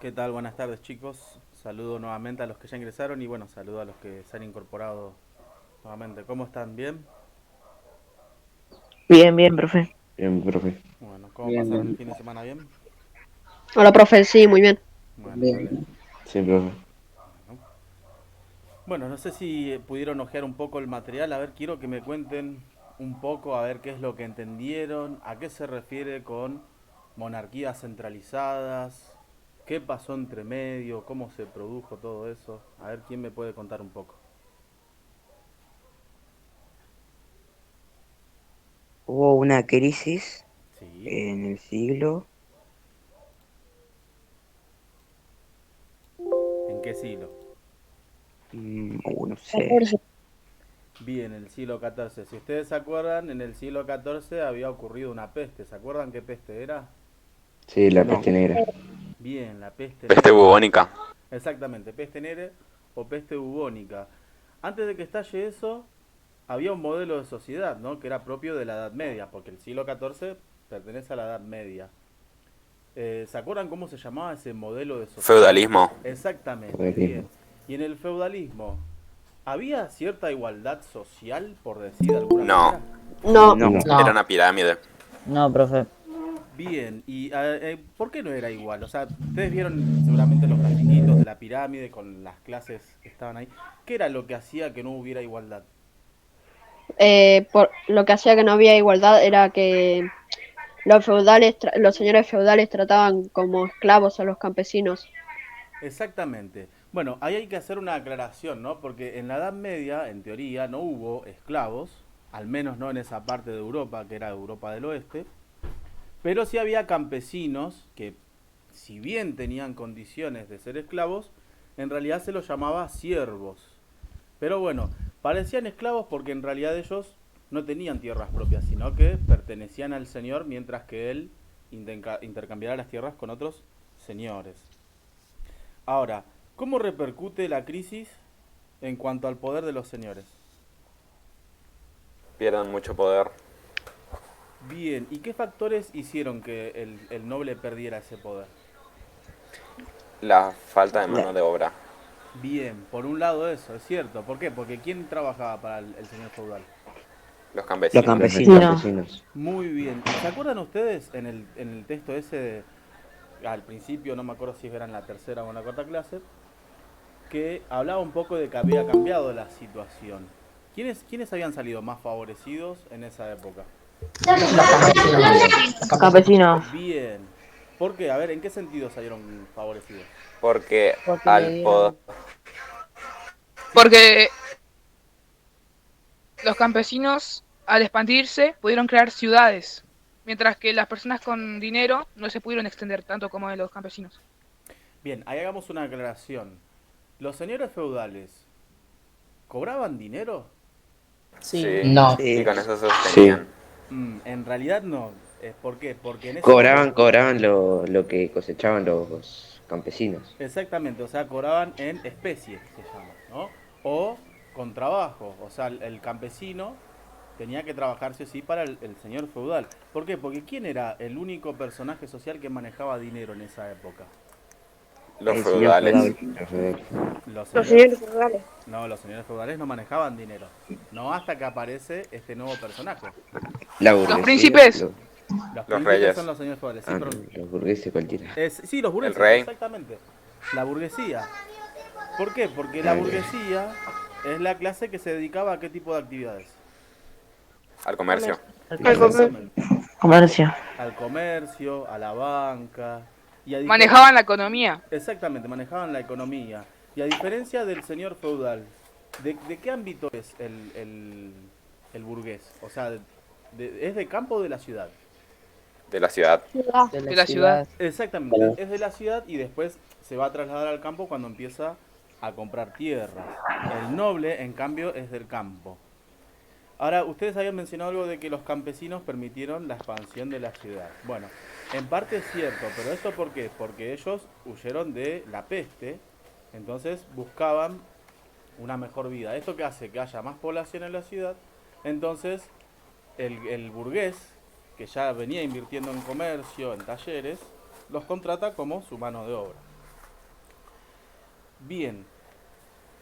¿Qué tal? Buenas tardes, chicos. Saludo nuevamente a los que ya ingresaron y bueno, saludo a los que se han incorporado nuevamente. ¿Cómo están? ¿Bien? Bien, bien, profe. Bien, profe. Bueno, ¿cómo Bien, pasaron el bien, fin de semana? ¿Bien? Hola, profe, sí, muy bien. Bueno, me alegro. bien. Sí, profe. Bueno, bueno, no sé si pudieron hojear un poco el material. A ver, quiero que me cuenten un poco, a ver qué es lo que entendieron, a qué se refiere con monarquías centralizadas, qué pasó entre medio, cómo se produjo todo eso. A ver, ¿quién me puede contar un poco? Hubo una crisis Sí. en el siglo, ¿En qué siglo? no sé, Bien, el siglo XIV. Si ustedes se acuerdan, en el siglo XIV había ocurrido una peste. ¿Se acuerdan qué peste era? Sí, la no, peste negra. Bien, la peste Peste negra. bubónica. Exactamente, peste negra o peste bubónica. Antes de que estalle eso, había un modelo de sociedad, ¿no? Que era propio de la Edad Media, porque el siglo XIV pertenece a la Edad Media. ¿Se acuerdan cómo se llamaba ese modelo de sociedad? Feudalismo. Exactamente, Feudalismo. bien. Y en el feudalismo, ¿había cierta igualdad social, por decir de alguna No, manera? No, no, No. era No, una pirámide. no, profe. Bien, y ¿por qué no era igual? O sea, ustedes vieron seguramente los grafiquitos de la pirámide con las clases que estaban ahí. ¿Qué era lo que hacía que no hubiera igualdad? por lo que hacía que no había igualdad era que los señores feudales trataban como esclavos a los campesinos. Exactamente. Bueno, ahí hay que hacer una aclaración, ¿no? Porque en la Edad Media, en teoría, no hubo esclavos, al menos no en esa parte de Europa, que era Europa del Oeste, pero sí había campesinos que, si bien tenían condiciones de ser esclavos, en realidad se los llamaba siervos. Pero bueno, parecían esclavos porque en realidad ellos no tenían tierras propias, sino que pertenecían al señor mientras que él intercambiara las tierras con otros señores. Ahora, ¿cómo repercute la crisis en cuanto al poder de los señores? Pierden mucho poder. Bien, ¿y qué factores hicieron que el noble perdiera ese poder? La falta de la- mano de obra. Bien, por un lado eso, es cierto. ¿Por qué? Porque ¿quién trabajaba para el señor feudal? Los los campesinos. Los campesinos. No. campesinos. Muy bien. ¿Y se acuerdan ustedes en el texto ese, al principio, no me acuerdo si era en la tercera o en la cuarta clase, que hablaba un poco de que había cambiado la situación? ¿Quiénes habían salido más favorecidos en esa época? Los campesinos. Los campesinos. Campesinos. Bien. ¿Por qué? A ver, ¿en qué sentido salieron favorecidos? Porque Porque le al poder. dieron. Porque los campesinos, al expandirse, pudieron crear ciudades, mientras que las personas con dinero no se pudieron extender tanto como los campesinos. Bien, ahí hagamos una aclaración. ¿Los señores feudales cobraban dinero? Sí. Sí. No. Y Sí, con eso se Sí. sostenían. En realidad no. ¿Por qué? Porque en ese Cobraban, momento... cobraban lo que cosechaban los campesinos. Exactamente, o sea, cobraban en especie, se llama, ¿no? O con trabajo, o sea, el campesino tenía que trabajarse sí para el señor feudal. ¿Por qué? Porque ¿quién era el único personaje social que manejaba dinero en esa época? Los el señor feudales. feudal. Los feudales. Los Los señores... señores feudales. No, los señores feudales no manejaban dinero. No hasta que aparece este nuevo personaje. La Los burguesía. príncipes, Los Los príncipes son reyes. los señores feudales. Sí, Ah, no, perdón. los burgueses cualquiera. Sí, los El burgueses, rey. exactamente. La burguesía. ¿Por qué? Porque la Ah, ya. burguesía es la clase que se dedicaba a qué tipo de actividades. Al comercio. Comercio. El Al comercio. comercio. Exactamente. Comercio. Al comercio, a la banca. Y a manejaban la economía. Exactamente, manejaban la economía. Y a diferencia del señor feudal, ¿de qué ámbito es el burgués? O sea, ¿es de campo o de la ciudad? De la ciudad. Ciudad. De la De la ciudad. ciudad. Exactamente, es de la ciudad y después se va a trasladar al campo cuando empieza a comprar tierras. El noble, en cambio, es del campo. Ahora, ustedes habían mencionado algo de que los campesinos permitieron la expansión de la ciudad. Bueno, en parte es cierto, pero ¿esto por qué? Porque ellos huyeron de la peste, entonces buscaban una mejor vida. ¿Esto qué hace? Que haya más población en la ciudad, entonces el burgués, que ya venía invirtiendo en comercio, en talleres, los contrata como su mano de obra. Bien,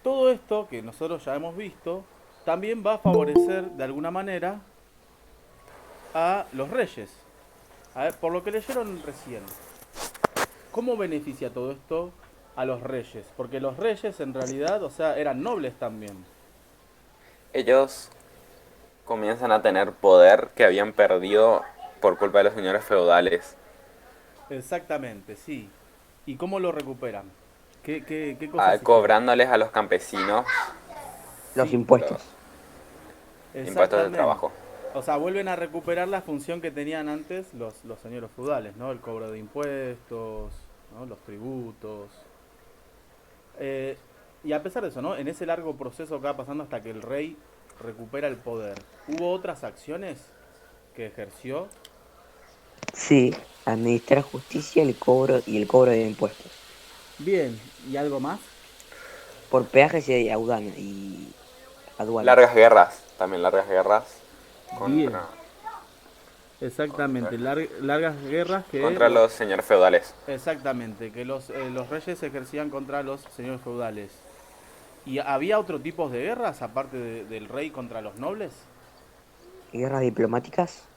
todo esto que nosotros ya hemos visto también va a favorecer de alguna manera a los reyes. A ver, por lo que leyeron recién, ¿cómo beneficia todo esto a los reyes? Porque los reyes en realidad, o sea, eran nobles también. Ellos comienzan a tener poder que habían perdido por culpa de los señores feudales. Exactamente, sí. ¿Y cómo lo recuperan? ¿Qué cosas hicieron? Cobrándoles a los campesinos Los Sí, impuestos. impuestos de exactamente. trabajo. O sea, vuelven a recuperar la función que tenían antes los señores feudales, ¿no? El cobro de impuestos, ¿no? Los tributos. Eh, y a pesar de eso, ¿no? En ese largo proceso que va pasando hasta que el rey recupera el poder, ¿hubo otras acciones que ejerció? Sí, administrar justicia y el cobro de impuestos. Bien, ¿y algo más? Por peajes y aduanas. Largas guerras, también largas guerras Bien, contra, exactamente. Largas guerras que... contra los señores feudales. Exactamente, que los reyes ejercían contra los señores feudales. ¿Y había otro tipo de guerras aparte del rey contra los nobles? Guerras diplomáticas.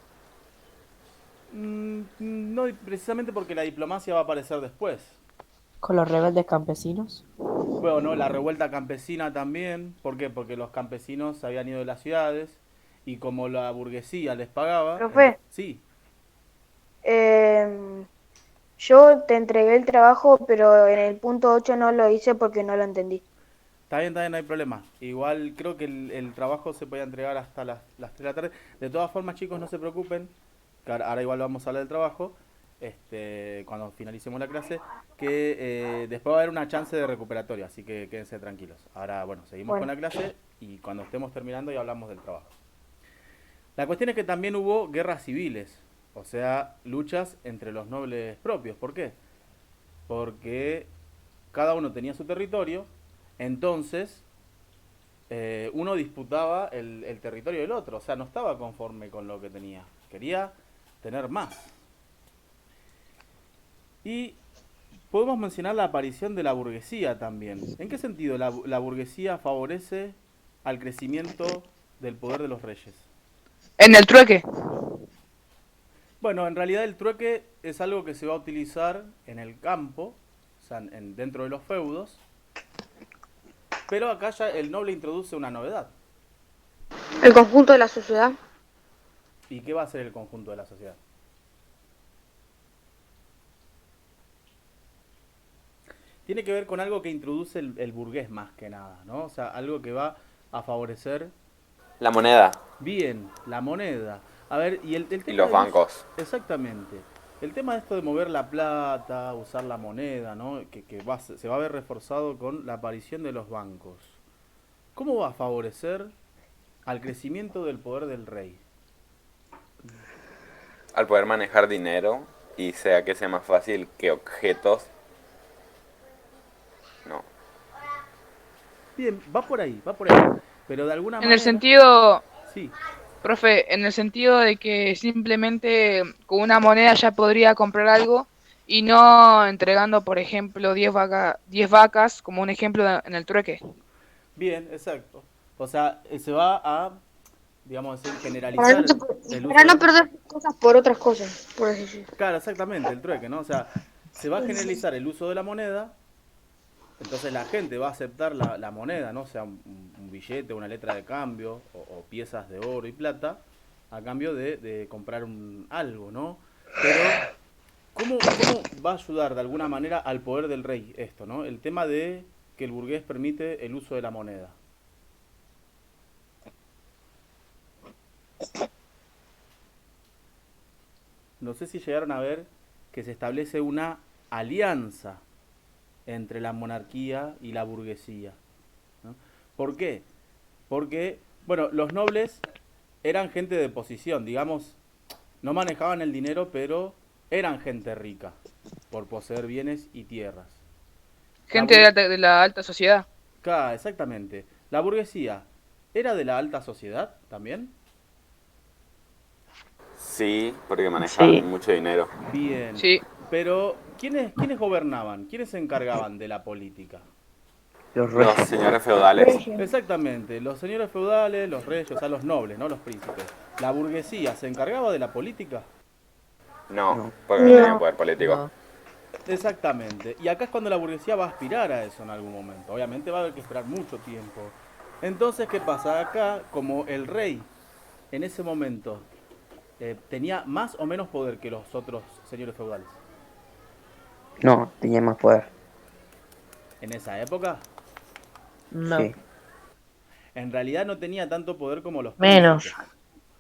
No, precisamente porque la diplomacia va a aparecer después. Con los rebeldes campesinos. Bueno, no, la revuelta campesina también. ¿Por qué? Porque los campesinos se habían ido de las ciudades y como la burguesía les pagaba... Profe. Sí, Yo te entregué el trabajo, pero en el punto 8 no lo hice porque no lo entendí. está bien, no hay problema. Igual creo que el trabajo se puede entregar hasta las 3 de la tarde. De todas formas, chicos, no se preocupen, que ahora igual vamos a hablar del trabajo, cuando finalicemos la clase, que después va a haber una chance de recuperatoria, así que quédense tranquilos. Ahora, bueno, seguimos con la clase y cuando estemos terminando ya hablamos del trabajo. La cuestión es que también hubo guerras civiles, o sea, luchas entre los nobles propios. ¿Por qué? Porque cada uno tenía su territorio, entonces uno disputaba el territorio del otro, o sea, no estaba conforme con lo que tenía, quería tener más. Y podemos mencionar la aparición de la burguesía también. ¿En qué sentido la burguesía favorece al crecimiento del poder de los reyes? En el trueque. Bueno, en realidad el trueque es algo que se va a utilizar en el campo, o sea, dentro de los feudos, pero acá ya el noble introduce una novedad. El conjunto de la sociedad. ¿Y qué va a ser el conjunto de la sociedad? Tiene que ver con algo que introduce el burgués más que nada, ¿no? O sea, algo que va a favorecer La moneda bien la moneda. A ver, y el y tema los de bancos. exactamente. El tema de esto de mover la plata, usar la moneda, ¿no? Se va a ver reforzado con la aparición de los bancos. ¿Cómo va a favorecer al crecimiento del poder del rey? Al poder manejar dinero y sea que sea más fácil que objetos. No. Bien, va por ahí, va por ahí. Pero de alguna En manera... el sentido, Sí, profe, en el sentido de que simplemente con una moneda ya podría comprar algo y no entregando, por ejemplo, 10 vacas como un ejemplo en el trueque. bien, exacto. O sea, se va a, digamos, Para generalizar el uso para de no la... perder cosas por otras cosas, por así decirlo. Claro, exactamente, el trueque, ¿no? O sea, se va a generalizar el uso de la moneda, entonces la gente va a aceptar la moneda, ¿no? O sea, un billete, una letra de cambio, o piezas de oro y plata, a cambio de comprar algo, ¿no? Pero, ¿cómo va a ayudar de alguna manera al poder del rey esto, ¿no? El tema de que el burgués permite el uso de la moneda. No sé si llegaron a ver que se establece una alianza entre la monarquía y la burguesía, ¿no? ¿Por qué? Porque, bueno, los nobles eran gente de posición, digamos, no manejaban el dinero, pero eran gente rica por poseer bienes y tierras. Gente de la alta sociedad. Claro, exactamente. La burguesía era de la alta sociedad también. Sí, porque manejaban Sí. mucho dinero. Bien. Sí. Pero, ¿quiénes gobernaban? ¿Quiénes se encargaban de la política? Los Los reyes. señores feudales. Reyes. Exactamente, los señores feudales, los reyes, o sea, los nobles, no los príncipes. La burguesía se encargaba de la política. No, No. porque no No. tenían poder político. No. Exactamente. Y acá es cuando la burguesía va a aspirar a eso en algún momento. Obviamente va a haber que esperar mucho tiempo. Entonces, ¿qué pasa? Acá, como el rey en ese momento tenía más o menos poder que los otros señores feudales. No, tenía más poder. En esa época, No. Sí. en realidad no tenía tanto poder como los Menos. príncipes.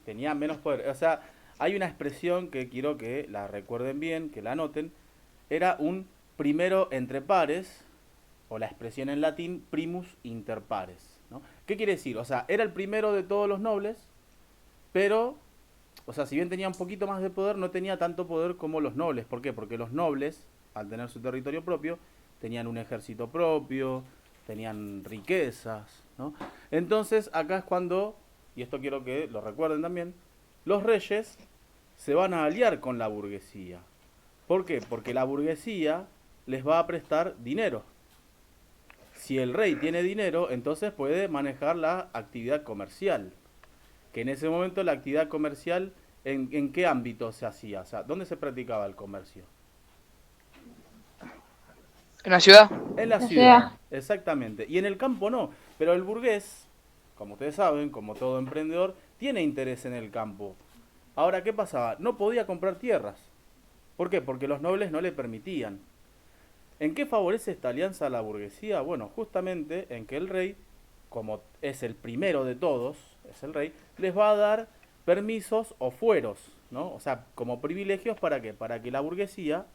Tenía menos poder. O sea, hay una expresión que quiero que la recuerden bien, que la anoten. Era un primero entre pares, o la expresión en latín primus inter pares, ¿no? ¿Qué quiere decir? O sea, era el primero de todos los nobles, pero, o sea, si bien tenía un poquito más de poder, no tenía tanto poder como los nobles. ¿Por qué? Porque los nobles, al tener su territorio propio, tenían un ejército propio, tenían riquezas, ¿no? Entonces, acá es cuando, y esto quiero que lo recuerden también, los reyes se van a aliar con la burguesía. ¿Por qué? Porque la burguesía les va a prestar dinero. Si el rey tiene dinero, entonces puede manejar la actividad comercial. Que en ese momento la actividad comercial, ¿en qué ámbito se hacía? O sea, ¿dónde se practicaba el comercio? En la ciudad. En la La ciudad, ciudad. exactamente. Y en el campo no. Pero el burgués, como ustedes saben, como todo emprendedor, tiene interés en el campo. Ahora, ¿qué pasaba? No podía comprar tierras. ¿Por qué? Porque los nobles no le permitían. ¿En qué favorece esta alianza a la burguesía? Bueno, justamente en que el rey, como es el primero de todos, es el rey, les va a dar permisos o fueros, ¿no? O sea, como privilegios ¿para qué? Para que la burguesía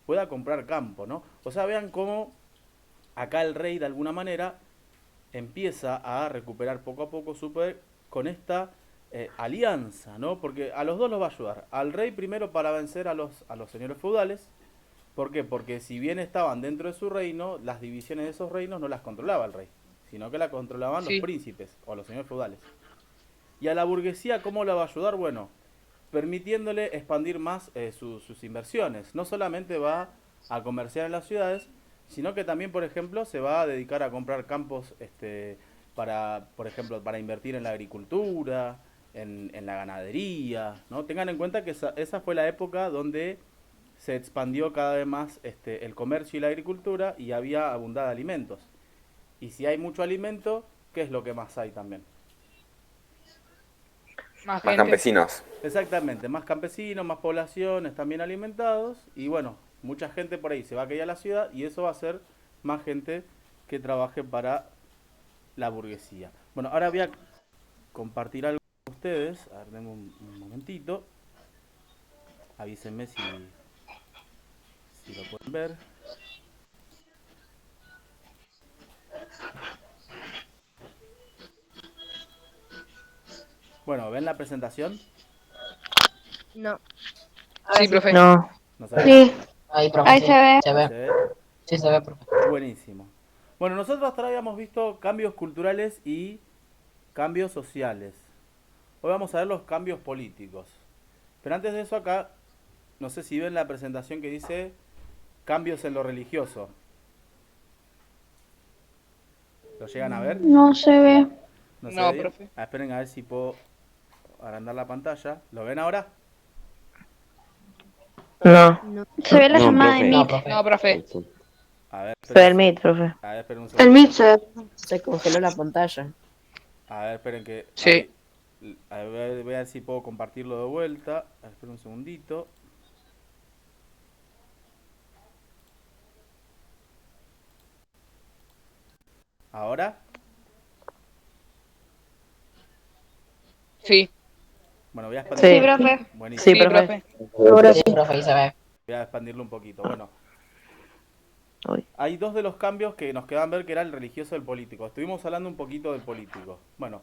pueda comprar campo, ¿no? O sea, vean cómo acá el rey de alguna manera empieza a recuperar poco a poco su poder con esta alianza, ¿no? Porque a los dos los va a ayudar. Al rey primero para vencer a los señores feudales. ¿Por qué? Porque si bien estaban dentro de su reino, las divisiones de esos reinos no las controlaba el rey, sino que las controlaban los Sí. príncipes o los señores feudales. Y a la burguesía, ¿cómo la va a ayudar? Bueno, permitiéndole expandir más sus inversiones. No solamente va a comerciar en las ciudades, sino que también, por ejemplo, se va a dedicar a comprar campos para, por ejemplo, para invertir en la agricultura, en la ganadería, ¿no? Tengan en cuenta que esa fue la época donde se expandió cada vez más el comercio y la agricultura y había abundada de alimentos. Y si hay mucho alimento, ¿qué es lo que más hay también? Más Más gente. campesinos. Exactamente, más campesinos, más población, están bien alimentados y bueno, mucha gente por ahí se va a quedar a la ciudad y eso va a ser más gente que trabaje para la burguesía. Bueno, ahora voy a compartir algo con ustedes, a ver, denme un momentito, avísenme si lo pueden ver. Bueno, ¿ven la presentación? No. Sí, profe. No. ¿No saben? Sí, Ahí, profe, ahí sí. se ve. Se ve. ¿Se ve? Sí, se ve, profe. Buenísimo. Bueno, nosotros hasta ahora habíamos visto cambios culturales y cambios sociales. Hoy vamos a ver los cambios políticos. Pero antes de eso acá, no sé si ven la presentación que dice cambios en lo religioso. ¿Lo llegan a ver? No se ve. ¿No se No, ve bien? profe. Esperen a ver si puedo agrandar la pantalla. ¿Lo ven ahora? No. Se ve la No, llamada de profe. No, Meet. profe. No, profe. A ver, Fue el esperen, Meet, profe. a ver, esperen un El segundo. Meet se ve. Se congeló la pantalla. A ver, esperen que... Sí. ahí, a ver, voy a ver si puedo compartirlo de vuelta. A ver, esperen un segundito. ¿Ahora? Sí. Bueno, voy a Sí, expandirlo. profe. Buenísimo. Sí, Sí, profe. profe. Ahora Sí, sí. profe, ahí se ve. Voy a expandirlo un poquito. Bueno, Uy. hay dos de los cambios que nos quedan ver que era el religioso y el político. Estuvimos hablando un poquito del político. Bueno,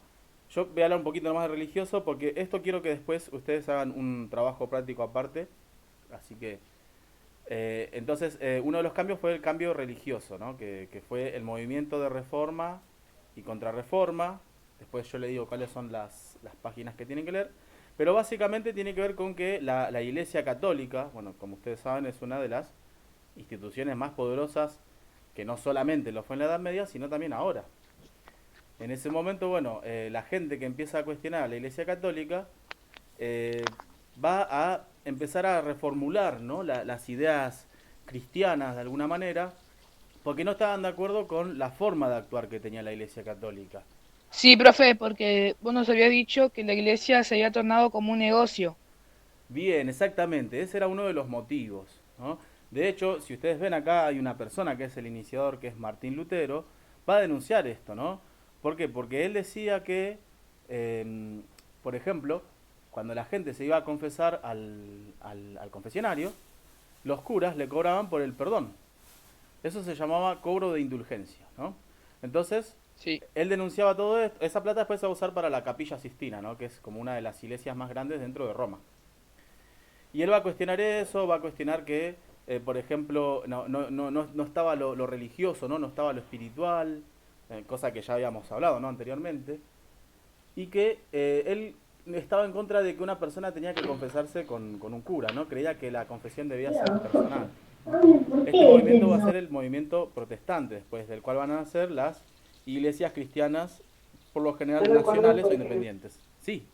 yo voy a hablar un poquito más del religioso porque esto quiero que después ustedes hagan un trabajo práctico aparte. Así que, entonces, uno de los cambios fue el cambio religioso, ¿no? Que fue el movimiento de reforma y contrarreforma. Después yo le digo cuáles son las páginas que tienen que leer. Pero básicamente tiene que ver con que la Iglesia Católica, bueno, como ustedes saben, es una de las instituciones más poderosas que no solamente lo fue en la Edad Media, sino también ahora. En ese momento, bueno, la gente que empieza a cuestionar a la Iglesia Católica va a empezar a reformular, ¿no? Las ideas cristianas de alguna manera, porque no estaban de acuerdo con la forma de actuar que tenía la Iglesia Católica. Sí, profe, porque vos nos había dicho que la iglesia se había tornado como un negocio. Bien, exactamente, ese era uno de los motivos, ¿no? De hecho, si ustedes ven acá, hay una persona que es el iniciador, que es Martín Lutero, va a denunciar esto, ¿no? ¿Por qué? Porque él decía que, por ejemplo, cuando la gente se iba a confesar al confesionario, los curas le cobraban por el perdón. Eso se llamaba cobro de indulgencia, ¿no? Entonces, Sí, él denunciaba todo esto. Esa plata después se va a usar para la Capilla Sistina, ¿no? Que es como una de las iglesias más grandes dentro de Roma. Y él va a cuestionar eso, va a cuestionar que, por ejemplo, no estaba lo religioso, ¿no? No estaba lo espiritual, cosa que ya habíamos hablado, ¿no? Anteriormente. Y que él estaba en contra de que una persona tenía que confesarse con un cura, ¿no? Creía que la confesión debía ser personal. Este movimiento va a ser el movimiento protestante, después del cual van a nacer las iglesias cristianas, por lo general nacionales o independientes. Sí.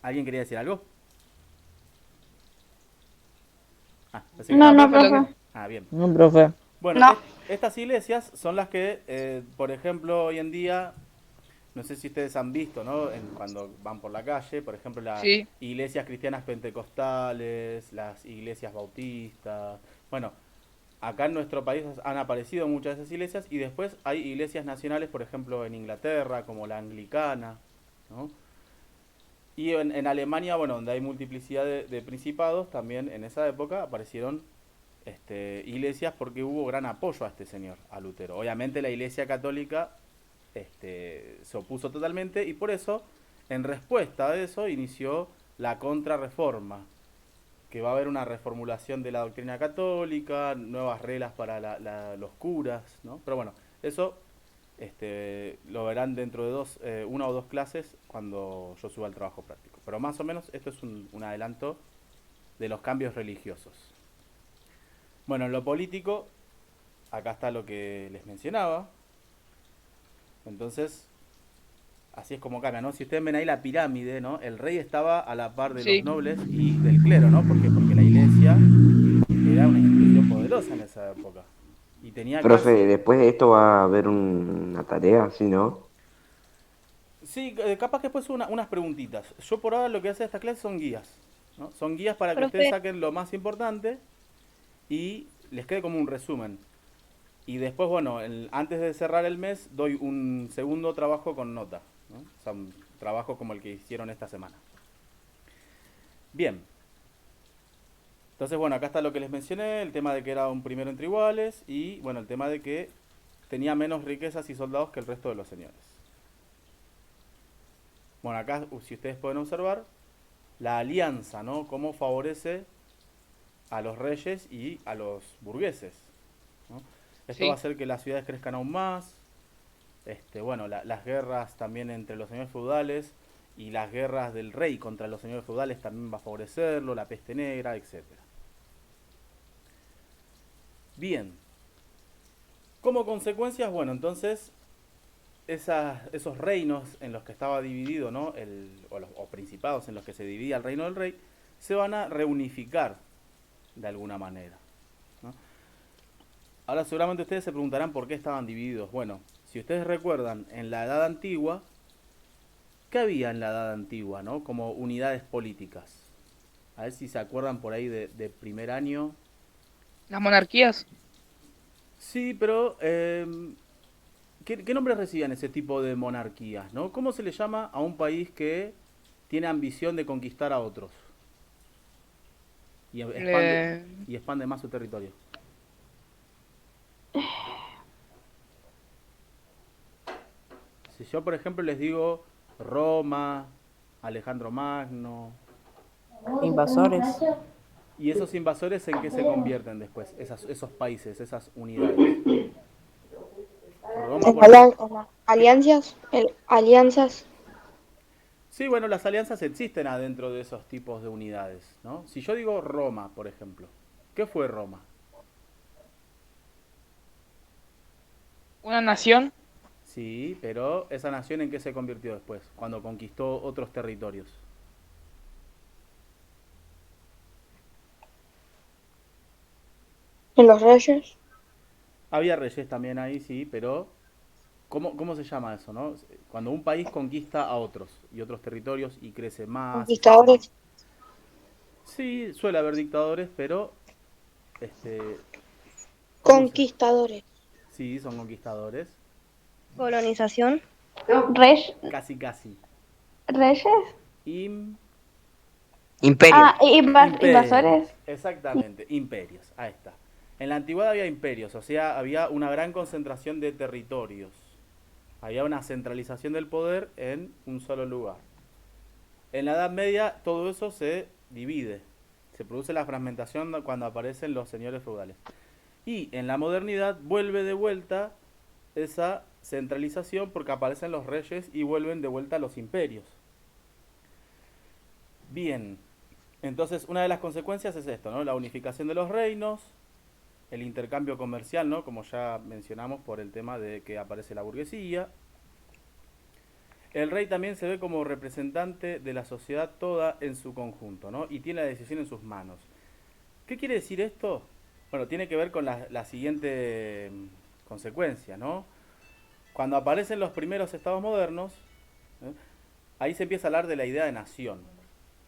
¿Alguien quería decir algo? Pensé que No, era- no, profe, profe. bien. No, profe. Bueno, No. estas iglesias son las que, por ejemplo, hoy en día, no sé si ustedes han visto, ¿no? Cuando van por la calle, por ejemplo, las sí, iglesias cristianas pentecostales, las iglesias bautistas. Bueno, acá en nuestro país han aparecido muchas de esas iglesias y después hay iglesias nacionales, por ejemplo, en Inglaterra, como la anglicana, ¿no? Y en Alemania, bueno, donde hay multiplicidad de principados, también en esa época aparecieron iglesias porque hubo gran apoyo a este señor, a Lutero. Obviamente la Iglesia Católica se opuso totalmente y por eso, en respuesta a eso, inició la Contrarreforma, que va a haber una reformulación de la doctrina católica, nuevas reglas para los curas, ¿no? Pero bueno, eso lo verán dentro de una o dos clases cuando yo suba al trabajo práctico. Pero más o menos esto es un adelanto de los cambios religiosos. Bueno, en lo político, acá está lo que les mencionaba. Entonces, así es como cambia, ¿no? Si ustedes ven ahí la pirámide, ¿no? El rey estaba a la par de sí. los nobles y del clero, ¿no? ¿Por qué? Porque la iglesia era una institución poderosa en esa época. Y tenía Profe, casi... después de esto va a haber una tarea, ¿sí, no? Sí, capaz que después unas preguntitas. Yo por ahora lo que hace esta clase son guías, ¿no? Son guías para que ustedes Profe, saquen lo más importante y les quede como un resumen. Y después, bueno, antes de cerrar el mes, doy un segundo trabajo con nota, ¿no? O sea, un trabajo como el que hicieron esta semana. Bien. Entonces, bueno, acá está lo que les mencioné, el tema de que era un primero entre iguales y, bueno, el tema de que tenía menos riquezas y soldados que el resto de los señores. Bueno, acá, si ustedes pueden observar, la alianza, ¿no? Cómo favorece a los reyes y a los burgueses, ¿no? Esto Sí. va a hacer que las ciudades crezcan aún más. Bueno, las guerras también entre los señores feudales y las guerras del rey contra los señores feudales también va a favorecerlo, la peste negra, etcétera. Bien. Como consecuencias, bueno, entonces esos reinos en los que estaba dividido, ¿no? O principados en los que se dividía el reino del rey, se van a reunificar de alguna manera, ¿no? Ahora seguramente ustedes se preguntarán por qué estaban divididos. Bueno, si ustedes recuerdan, en la Edad Antigua, ¿qué había en la Edad Antigua, ¿no? Como unidades políticas. A ver si se acuerdan por ahí de primer año. Las monarquías. Sí, pero ¿qué nombres recibían ese tipo de monarquías, ¿no? ¿Cómo se le llama a un país que tiene ambición de conquistar a otros y Eh, expande más su territorio? Si yo, por ejemplo, les digo Roma, Alejandro Magno, Invasores. ¿y esos invasores en qué se convierten después? Esos países, esas unidades. Roma, por ejemplo. Alianzas, alianzas. Sí, bueno, las alianzas existen adentro de esos tipos de unidades, ¿no? Si yo digo Roma, por ejemplo, ¿qué fue Roma? ¿Una nación? Sí, pero ¿esa nación en qué se convirtió después? Cuando conquistó otros territorios. ¿En los reyes? Había reyes también ahí, sí, pero ¿cómo se llama eso, no? Cuando un país conquista a otros y otros territorios y crece más y crece más. ¿Conquistadores? Sí, suele haber dictadores, pero este, ¿cómo se? Conquistadores. Sí, son conquistadores. Colonización. Reyes. Casi, casi. Reyes. Im- Imperio. Invasores. Exactamente, imperios. Ahí está. En la antigüedad había imperios, o sea, había una gran concentración de territorios. Había una centralización del poder en un solo lugar. En la Edad Media todo eso se divide. Se produce la fragmentación cuando aparecen los señores feudales. Y en la modernidad vuelve de vuelta esa centralización porque aparecen los reyes y vuelven de vuelta los imperios. Bien, entonces una de las consecuencias es esto, ¿no? La unificación de los reinos, el intercambio comercial, ¿no? Como ya mencionamos por el tema de que aparece la burguesía. El rey también se ve como representante de la sociedad toda en su conjunto, ¿no? Y tiene la decisión en sus manos. ¿Qué quiere decir esto? Bueno, tiene que ver con la siguiente consecuencia, ¿no? Cuando aparecen los primeros estados modernos, ¿eh? Ahí se empieza a hablar de la idea de nación,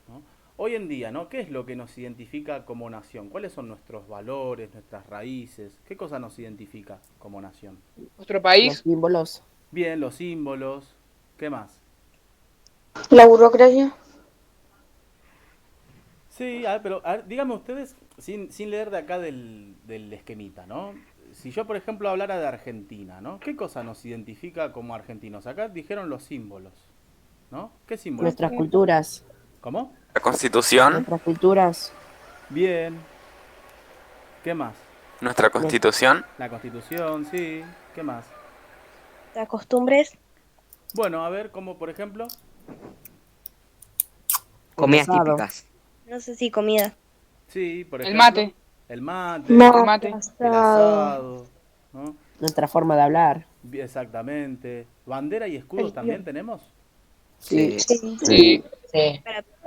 ¿no? Hoy en día, ¿no? ¿Qué es lo que nos identifica como nación? ¿Cuáles son nuestros valores, nuestras raíces? ¿Qué cosa nos identifica como nación? ¿Nuestro Los país? símbolos. Bien, los símbolos. ¿Qué más? ¿La burocracia? Sí, pero a ver, díganme ustedes, sin leer de acá del esquemita, ¿no? Si yo, por ejemplo, hablara de Argentina, ¿no? ¿Qué cosa nos identifica como argentinos? Acá dijeron los símbolos, ¿no? ¿Qué símbolos? Nuestras culturas. ¿Cómo? La Constitución, Nuestras culturas. Bien. ¿Qué más? nuestra Constitución, La Constitución, sí. ¿Qué más? Las costumbres. Bueno, a ver, como por ejemplo, Comidas asado. típicas. No sé si comida. sí, por El ejemplo, mate. el mate, El mate. el Asado. asado, ¿no? Nuestra forma de hablar. Exactamente. ¿Bandera y escudo también tenemos? Sí. Sí. Sí.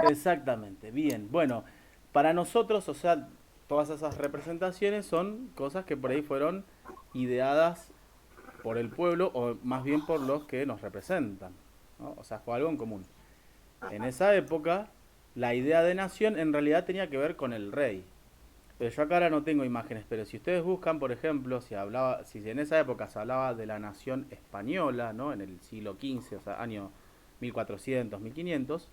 Exactamente, bien. Bueno, para nosotros, o sea, todas esas representaciones son cosas que por ahí fueron ideadas por el pueblo o más bien por los que nos representan, ¿no? O sea, fue algo en común. En esa época, la idea de nación en realidad tenía que ver con el rey. Pero yo acá ahora no tengo imágenes, pero si ustedes buscan, por ejemplo, si en esa época se hablaba de la nación española, ¿no? En el siglo XV, o sea, año 1400, 1500,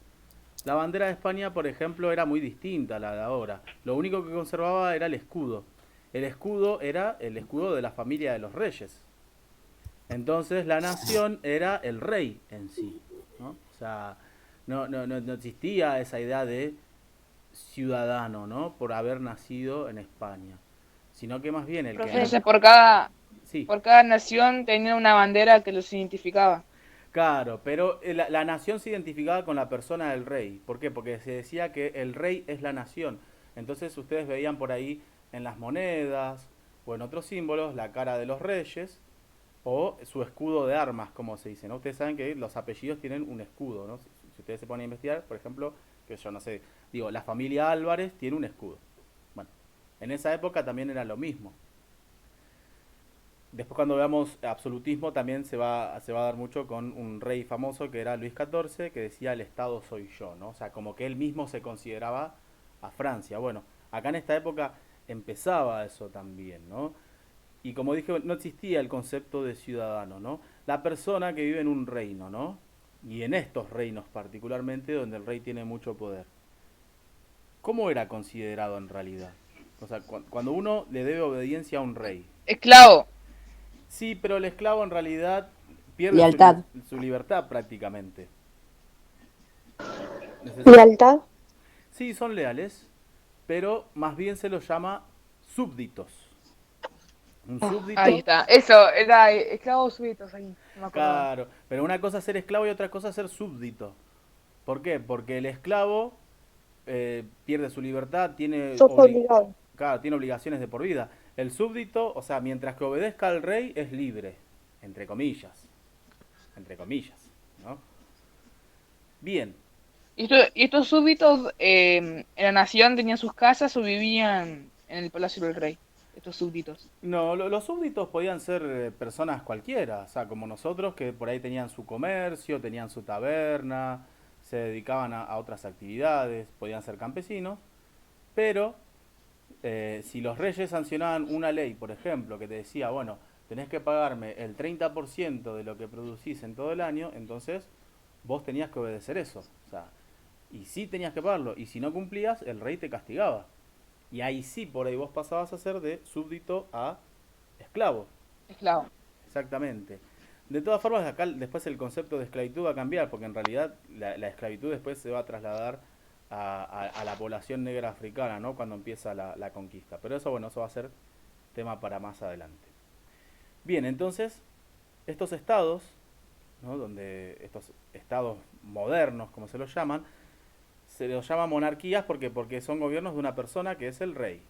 la bandera de España, por ejemplo, era muy distinta a la de ahora. Lo único que conservaba era el escudo. El escudo era el escudo de la familia de los reyes. Entonces la nación era el rey en sí, ¿no? O sea, no existía esa idea de ciudadano, ¿no? Por haber nacido en España. Sino que más bien el que... Entonces Sí, por cada nación tenía una bandera que los identificaba. claro, pero la nación se identificaba con la persona del rey. ¿Por qué? Porque se decía que el rey es la nación. Entonces ustedes veían por ahí en las monedas o en otros símbolos la cara de los reyes o su escudo de armas, como se dice, ¿no? Ustedes saben que los apellidos tienen un escudo, ¿no? Si ustedes se ponen a investigar, por ejemplo, que yo no sé, digo, la familia Álvarez tiene un escudo. Bueno, en esa época también era lo mismo. Después cuando veamos absolutismo también se va a dar mucho con un rey famoso que era Luis XIV, que decía el Estado soy yo, ¿no? O sea, como que él mismo se consideraba a Francia. Bueno, acá en esta época empezaba eso también, ¿no? Y como dije, no existía el concepto de ciudadano, ¿no? La persona que vive en un reino, ¿no? Y en estos reinos particularmente, donde el rey tiene mucho poder. ¿Cómo era considerado en realidad? O sea, cuando uno le debe obediencia a un rey. Esclavo. Sí, pero el esclavo en realidad pierde Lealtad. su libertad prácticamente. ¿Lealtad? Sí, son leales, pero más bien se los llama súbditos. Un súbdito, Ahí está. Eso, era esclavos súbditos ahí. No me acordaba. claro, pero una cosa es ser esclavo y otra cosa es ser súbdito. ¿Por qué? Porque el esclavo pierde su libertad, Sos obligado. claro, tiene obligaciones de por vida. El súbdito, o sea, mientras que obedezca al rey, es libre. entre comillas, ¿no? Bien, ¿Y estos súbditos en la nación tenían sus casas o vivían en el palacio del rey? Estos súbditos. no, los súbditos podían ser personas cualquiera, o sea, como nosotros que por ahí tenían su comercio, tenían su taberna, se dedicaban a otras actividades, podían ser campesinos, pero si los reyes sancionaban una ley, por ejemplo, que te decía, bueno, tenés que pagarme el 30% de lo que producís en todo el año, entonces vos tenías que obedecer eso. O sea, y sí tenías que pagarlo, y si no cumplías, el rey te castigaba. Y ahí sí, por ahí vos pasabas a ser de súbdito a esclavo. Esclavos. Exactamente. De todas formas, acá después el concepto de esclavitud va a cambiar, porque en realidad la esclavitud después se va a trasladar a la población negra africana, ¿no? Cuando empieza la conquista. Pero eso, bueno, eso va a ser tema para más adelante. Bien, entonces, estos estados, ¿no? Donde estos estados modernos, como se los llaman, se los llama monarquías porque son gobiernos de una persona que es el rey.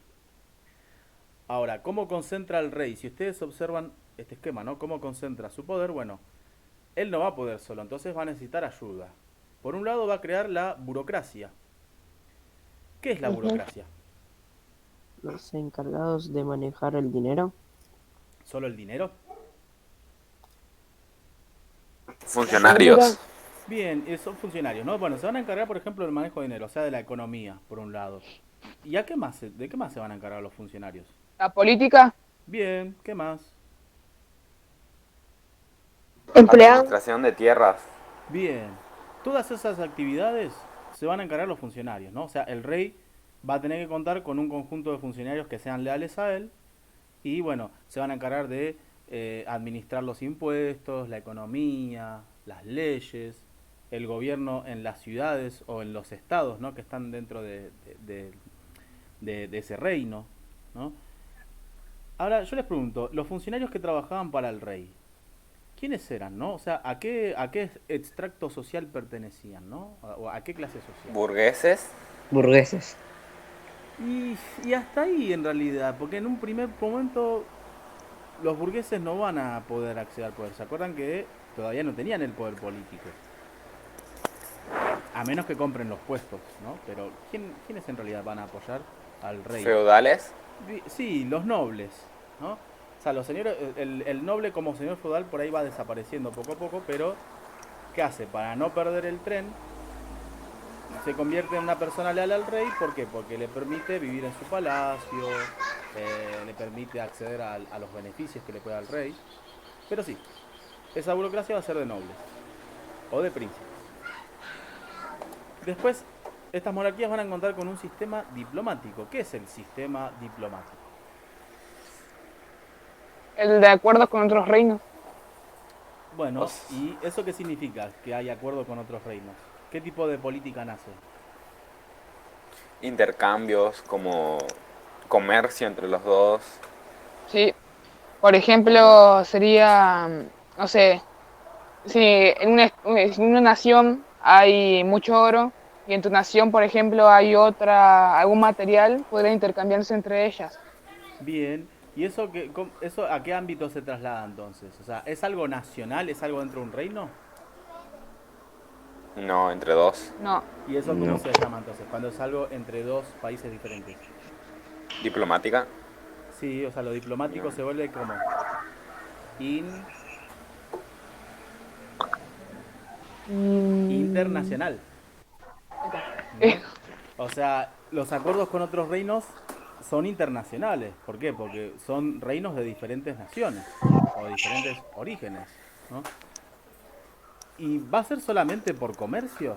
Ahora, ¿cómo concentra el rey? Si ustedes observan este esquema, ¿no? ¿Cómo concentra su poder? Bueno, él no va a poder solo, entonces va a necesitar ayuda. Por un lado va a crear la burocracia. ¿Qué es la burocracia? Los encargados de manejar el dinero. ¿Solo el dinero? Funcionarios. Bien, son funcionarios, ¿no? Bueno, se van a encargar, por ejemplo, del manejo de dinero, o sea, de la economía, por un lado. ¿Y a qué más, de qué más se van a encargar los funcionarios? La política. Bien, ¿qué más? Empleado. Administración de tierras. Bien, todas esas actividades se van a encargar los funcionarios, ¿no? O sea, el rey va a tener que contar con un conjunto de funcionarios que sean leales a él y, bueno, se van a encargar de administrar los impuestos, la economía, las leyes, el gobierno en las ciudades o en los estados, ¿no? Que están dentro de ese reino, ¿no? Ahora, yo les pregunto, los funcionarios que trabajaban para el rey, ¿quiénes eran, no? O sea, ¿a qué extracto social pertenecían, no? ¿O a qué clase social? Burgueses. Burgueses. Y hasta ahí en realidad, porque en un primer momento los burgueses no van a poder acceder al poder. ¿Se acuerdan que todavía no tenían el poder político? A menos que compren los puestos, ¿no? Pero ¿quiénes en realidad van a apoyar al rey? Feudales. Sí, los nobles, ¿no? O sea, los señores, el noble como señor feudal por ahí va desapareciendo poco a poco, pero ¿qué hace? Para no perder el tren, se convierte en una persona leal al rey. ¿Por qué? Porque le permite vivir en su palacio, le permite acceder a los beneficios que le pueda al rey. Pero sí, esa burocracia va a ser de nobles o de príncipes. Después, estas monarquías van a contar con un sistema diplomático. ¿Qué es el sistema diplomático? El de acuerdos con otros reinos. Bueno, ¿y eso qué significa? Que hay acuerdo con otros reinos. ¿Qué tipo de política nace? Intercambios como comercio entre los dos. Sí. Por ejemplo, sería, no sé, si en una nación hay mucho oro y en tu nación, por ejemplo, hay algún material, podría intercambiarse entre ellas. Bien, ¿y eso a qué ámbito se traslada entonces? O sea, ¿es algo nacional? ¿Es algo dentro de un reino? No, entre dos. No, ¿Y eso cómo No. se llama entonces? Cuando es algo entre dos países diferentes. Diplomática. Sí, o sea, lo diplomático No. se vuelve como internacional, ¿no? O sea, los acuerdos con otros reinos son internacionales. ¿Por qué? Porque son reinos de diferentes naciones o de diferentes orígenes, ¿no? ¿Y va a ser solamente por comercio?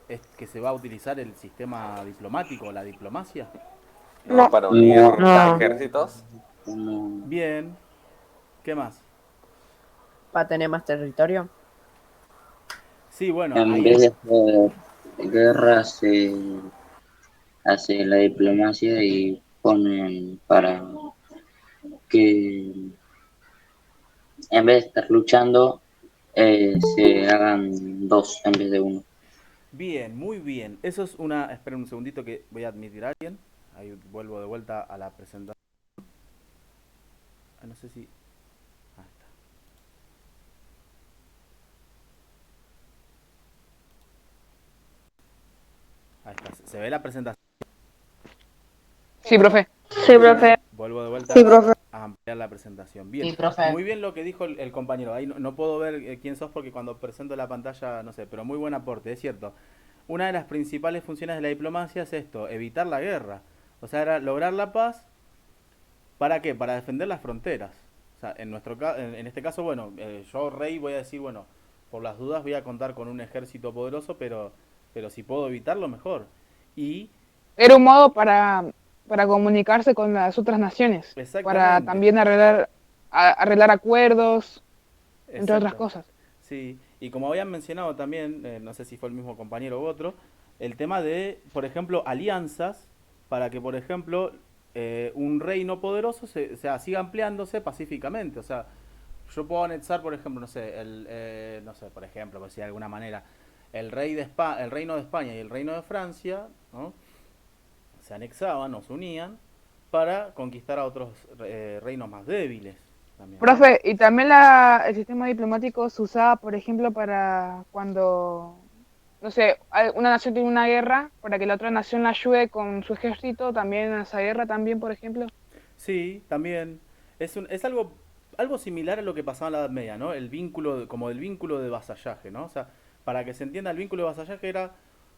¿Es que se va a utilizar el sistema diplomático, la diplomacia? No, para unir No. ejércitos. Bien, ¿qué más? ¿Para tener más territorio? Sí, bueno, En ahí vez de hacer guerra, se hace la diplomacia y ponen para que en vez de estar luchando, se hagan dos en vez de uno. bien, muy bien. Eso es una... Esperen un segundito que voy a admitir a alguien. Ahí vuelvo de vuelta a la presentación. No sé si... Ahí está. Ahí está. ¿Se ve la presentación? Sí, profe. Sí, profe. Vuelvo de vuelta Sí, profe. a ampliar la presentación. Bien, Sí, profe. muy bien lo que dijo el compañero. Ahí no puedo ver quién sos porque cuando presento la pantalla, no sé, pero muy buen aporte, es cierto. Una de las principales funciones de la diplomacia es esto, evitar la guerra. O sea, era lograr la paz. ¿Para qué? Para defender las fronteras. O sea, en este caso, bueno, yo rey voy a decir, bueno, por las dudas voy a contar con un ejército poderoso, pero si puedo evitarlo, mejor. Y Era un modo para comunicarse con las otras naciones, para exactamente, también arreglar acuerdos, entre otras exacto. cosas. Sí, y como habían mencionado también, no sé si fue el mismo compañero u otro, el tema de, por ejemplo, alianzas para que, por ejemplo, un reino poderoso siga ampliándose pacíficamente. O sea, yo puedo anexar, por ejemplo, no sé, no sé, por ejemplo, por decir de alguna manera, el reino de España y el reino de Francia, ¿no? Se anexaban o se unían para conquistar a otros reinos más débiles también, ¿no? Profe, y también el sistema diplomático se usaba, por ejemplo, para cuando, no sé, una nación tiene una guerra, para que la otra nación la ayude con su ejército también en esa guerra también, por ejemplo. Sí, también. Es algo similar a lo que pasaba en la Edad Media, ¿no? El vínculo, como el vínculo de vasallaje, ¿no? O sea, para que se entienda, el vínculo de vasallaje era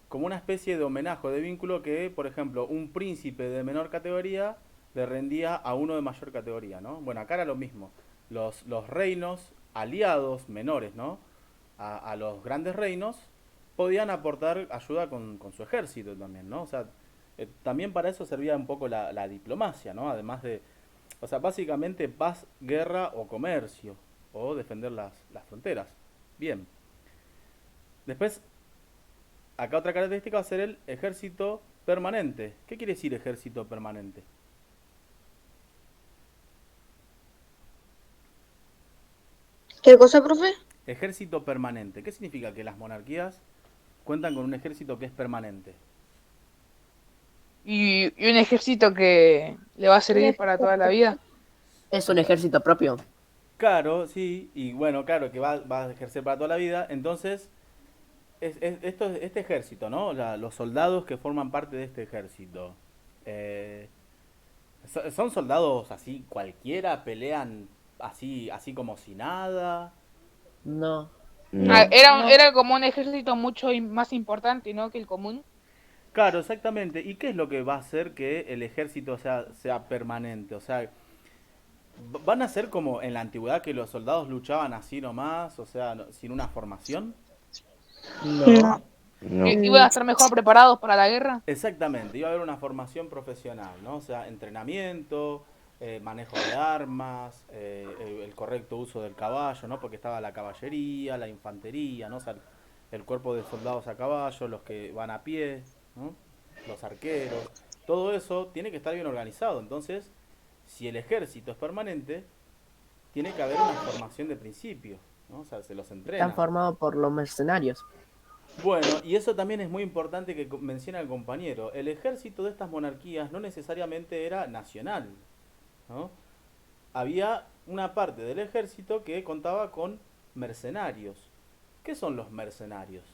como una especie de homenaje, de vínculo que, por ejemplo, un príncipe de menor categoría le rendía a uno de mayor categoría, ¿no? Bueno, acá era lo mismo. Los reinos aliados menores, ¿no? A los grandes reinos podían aportar ayuda con su ejército también, ¿no? O sea, también para eso servía un poco la diplomacia, ¿no? Además de, o sea, básicamente paz, guerra o comercio, o defender las fronteras. Bien. Después, acá otra característica va a ser el ejército permanente. ¿Qué quiere decir ejército permanente? ¿Qué cosa, profe? Ejército permanente. ¿Qué significa? Que las monarquías cuentan con un ejército que es permanente. Y un ejército que le va a servir para toda la vida. Es un ejército propio. Claro, sí, y bueno, claro, que va a ejercer para toda la vida. Entonces, este ejército, ¿no? Los soldados que forman parte de este ejército. eh, ¿Son soldados así cualquiera? ¿Pelean así como si nada? No. No. Era como un ejército mucho más importante, ¿no? Que el común. Claro, exactamente. ¿Y qué es lo que va a hacer que el ejército sea permanente? O sea, ¿van a ser como en la antigüedad que los soldados luchaban así nomás, o sea, sin una formación? No. No. Iban a estar mejor preparados para la guerra. Exactamente, iba a haber una formación profesional, ¿no? O sea, entrenamiento, manejo de armas, el correcto uso del caballo, ¿no? Porque estaba la caballería, la infantería, ¿no? O sea, el cuerpo de soldados a caballo, los que van a pie, ¿no? Los arqueros, todo eso tiene que estar bien organizado. Entonces, si el ejército es permanente, tiene que haber una formación de principio, ¿no? O sea, se los Están entrena. formados por los mercenarios. Bueno, y eso también es muy importante que menciona el compañero. El ejército de estas monarquías no necesariamente era nacional, ¿no? Había una parte del ejército que contaba con mercenarios. ¿Qué son los mercenarios?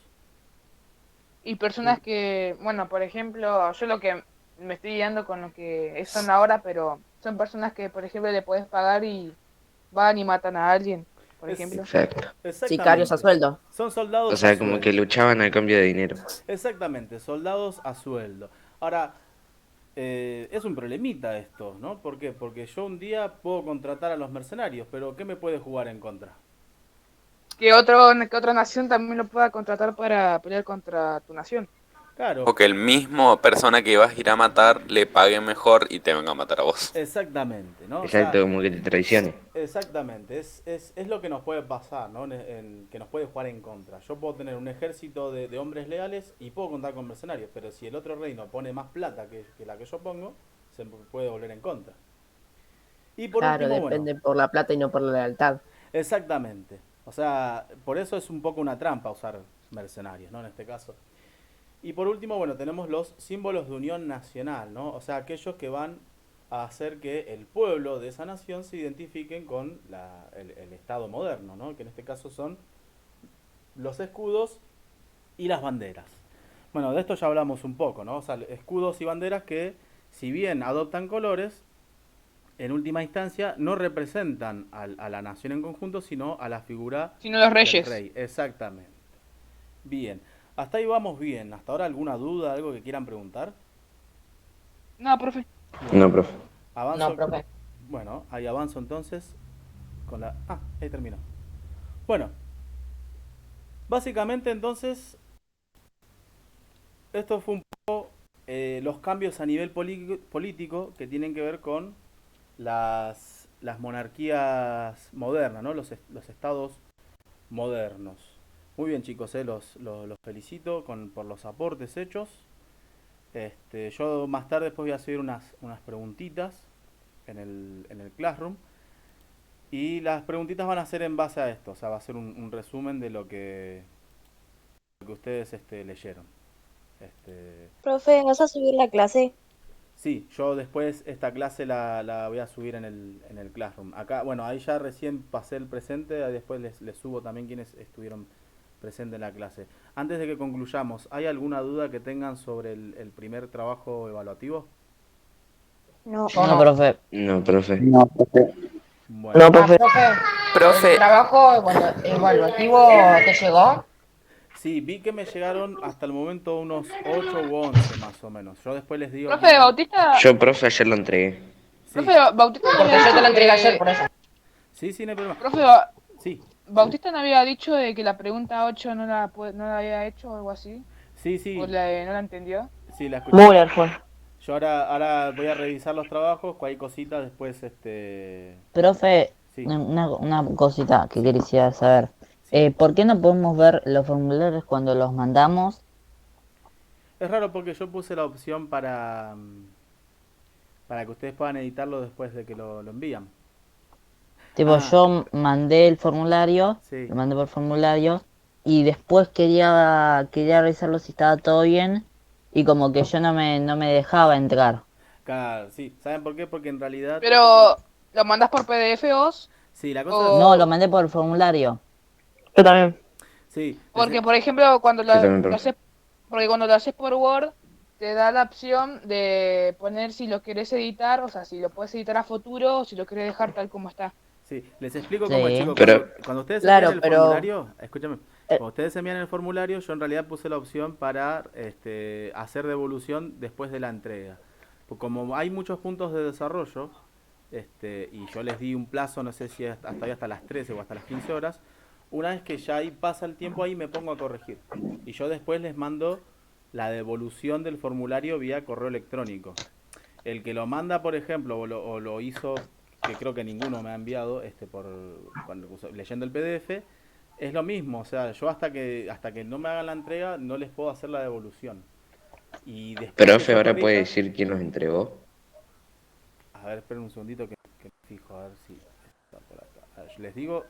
Y personas que, bueno, por ejemplo, yo lo que me estoy guiando con lo que son ahora, pero son personas que, por ejemplo, le puedes pagar y van y matan a alguien, por Es, ejemplo. Exacto. Sicarios a exactamente. sueldo. Son O soldados a sea, como que sueldo. luchaban al cambio de dinero. Exactamente, soldados a sueldo. Ahora, es un problemita esto, ¿no? ¿Por qué? Porque yo un día puedo contratar a los mercenarios, pero ¿qué me puede jugar en contra? Que otra nación también lo pueda contratar para pelear contra tu nación. Claro, O que el mismo persona que ibas a ir a matar le pague mejor y te venga a matar a vos. exactamente, ¿no? O Exacto, sea, como que te traicione. exactamente, es lo que nos puede pasar, ¿no? Que nos puede jugar en contra. Yo puedo tener un ejército de hombres leales y puedo contar con mercenarios, pero si el otro reino pone más plata que la que yo pongo, se puede volver en contra. Y por Claro, último, bueno, depende por la plata y no por la lealtad. exactamente. O sea, por eso es un poco una trampa usar mercenarios, ¿no? En este caso. Y por último, bueno, tenemos los símbolos de unión nacional, ¿no? O sea, aquellos que van a hacer que el pueblo de esa nación se identifiquen con el Estado moderno, ¿no? Que en este caso son los escudos y las banderas. Bueno, de esto ya hablamos un poco, ¿no? O sea, escudos y banderas que, si bien adoptan colores, en última instancia no representan a la nación en conjunto, sino a la figura Sino los del reyes. rey. Exactamente. Bien. Hasta ahí vamos bien. ¿Hasta ahora alguna duda, algo que quieran preguntar? No, profe. No, profe. Avanzo. No, profe. Bueno, ahí avanzo entonces con la... Ah, ahí terminó. Bueno, básicamente entonces, esto fue un poco los cambios a nivel político que tienen que ver con las monarquías modernas, ¿no? Los estados modernos. Muy bien, chicos, los felicito por los aportes hechos. Yo más tarde después voy a subir unas preguntitas en el Classroom. Y las preguntitas van a ser en base a esto, o sea, va a ser un resumen de lo que ustedes leyeron. Profe, ¿vas a subir la clase? Sí, yo después esta clase la voy a subir en el Classroom. Acá, bueno, ahí ya recién pasé el presente, ahí después les subo también quienes estuvieron presentes en la clase. Antes de que concluyamos, ¿hay alguna duda que tengan sobre el primer trabajo evaluativo? No. No, profe. No, profe. No, profe. Bueno, No, profe. Profe, ¿El trabajo evaluativo te llegó? sí, vi que me llegaron hasta el momento unos 8 u 11 más o menos. Yo después les digo Profe Bautista, Yo, profe, ayer lo entregué. Sí, profe Bautista no Porque había yo te dicho lo entregué ayer, que... por eso. sí, no hay problema. Profe Sí, Bautista no había dicho de que la pregunta 8 no la había hecho o algo así. sí, O sí, no la entendió. sí, la escuché. Müller fue. Yo ahora voy a revisar los trabajos, cualquier cosita después, Profe, sí, una cosita que sí, quería saber. sí. ¿Por qué no podemos ver los formularios cuando los mandamos? Es raro porque yo puse la opción para que ustedes puedan editarlo después de que lo envían. Tipo, Ah, yo mandé el formulario, sí, lo mandé por formulario, y después quería revisarlo si estaba todo bien, y como que yo no me dejaba entrar. claro, sí. ¿Saben por qué? Porque en realidad, Pero, ¿lo mandás por PDF vos? sí, la cosa es, No, lo O... mandé por formulario. Yo también. sí, Porque, por ejemplo, cuando Yo también, lo profe. haces... Porque cuando lo haces por Word, te da la opción de poner si lo querés editar, o sea, si lo puedes editar a futuro o si lo querés dejar tal como está. sí, les explico cómo es, Sí. chicos. Pero, Cuando ustedes envían Claro, el pero... formulario, escúchame, eh, cuando ustedes envían el formulario, yo en realidad puse la opción para hacer devolución después de la entrega. Pues como hay muchos puntos de desarrollo, y yo les di un plazo, no sé si hasta hoy hasta las 13 o hasta las 15 horas, una vez que ya ahí pasa el tiempo, ahí me pongo a corregir. Y yo después les mando la devolución del formulario vía correo electrónico. El que lo manda, por ejemplo, o lo hizo, que creo que ninguno me ha enviado, leyendo el PDF, es lo mismo. O sea, yo hasta que no me hagan la entrega, no les puedo hacer la devolución. Y después que profe, yo ahora puede corrija, decir quién nos entregó. a ver, esperen un segundito que me fijo, a ver si está por acá. A ver, les digo,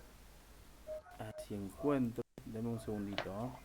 a ver si encuentro, denme un segundito, ¿no?